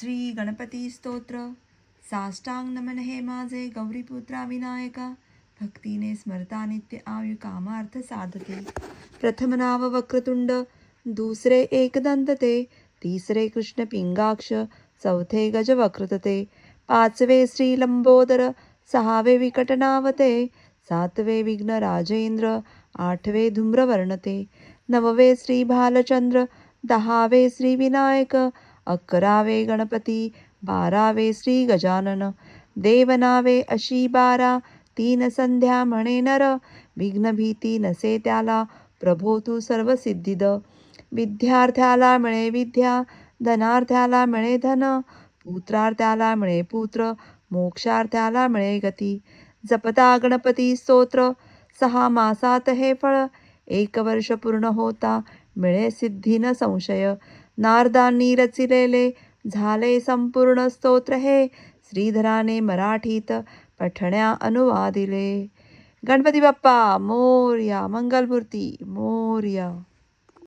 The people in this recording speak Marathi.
श्री गणपती स्तोत्र. साष्टांग नमन हे माझे गौरीपुत्रा विनायका, भक्तीने स्मरता नित्य आयु कामार्थ साधते. प्रथम नाव वक्रतुंड, दुसरे एकदंत ते, तिसरे कृष्ण पिंगाक्ष, चौथे गजवक्रतते, पाचवे श्री लंबोदर, सहावे विकटनावते, सातवे विघ्न राजेंद्र, आठवे धूम्रवर्णते, नववे श्री भालचंद्र, दहावे श्री विनायक, अकरावे गणपती, बारावे श्री गजानन. देवनावे अशी बारा, तीन संध्या म्हणे नर, विघ्न भीती नसे त्याला, प्रभो तू सर्व सिद्धिद. विद्यार्थ्याला मिळे विद्या, धनार्थ्याला मिळे धन, पुत्रार्थ्याला मिळे पुत्र, मोक्षार्थ्याला मिळे गती. जपता गणपती स्तोत्र, 6 मासात हे फळ, 1 वर्ष पूर्ण होता मिळे सिद्धी न संशय. नारदांनी रचिलेले झाले संपूर्ण स्तोत्र हे, श्रीधराने मराठीत पठण्या अनुवादिले. गणपती बाप्पा मोरया, मंगलमूर्ती मोरया.